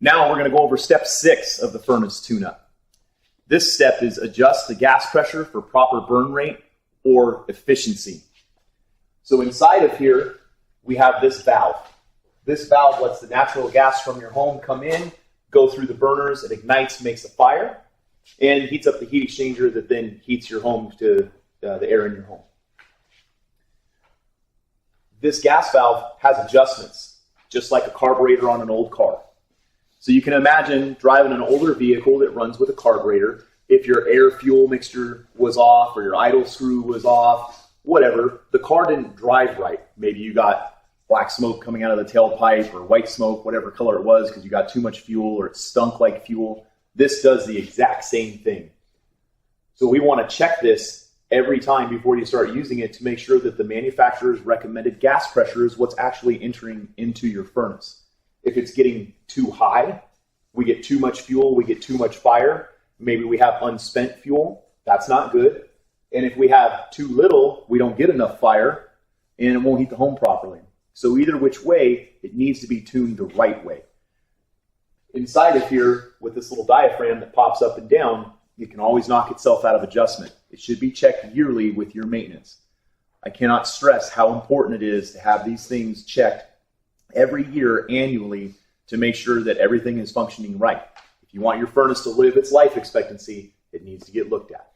Now we're going to go over step 6 of the furnace tune-up. This step is adjust the gas pressure for proper burn rate or efficiency. So inside of here, we have this valve. This valve lets the natural gas from your home come in, go through the burners, it ignites, makes a fire, and heats up the heat exchanger that then heats your home to the air in your home. This gas valve has adjustments, just like a carburetor on an old car. So you can imagine driving an older vehicle that runs with a carburetor. If your air-fuel mixture was off or your idle screw was off, whatever, the car didn't drive right. Maybe you got black smoke coming out of the tailpipe or white smoke, whatever color it was, because you got too much fuel or it stunk like fuel. This does the exact same thing. So we want to check this every time before you start using it to make sure that the manufacturer's recommended gas pressure is what's actually entering into your furnace. If it's getting too high, we get too much fuel, we get too much fire, maybe we have unspent fuel, that's not good. And if we have too little, we don't get enough fire and it won't heat the home properly. So either which way, it needs to be tuned the right way. Inside of here, with this little diaphragm that pops up and down, it can always knock itself out of adjustment. It should be checked yearly with your maintenance. I cannot stress how important it is to have these things checked every year annually to make sure that everything is functioning right. If you want your furnace to live its life expectancy, it needs to get looked at.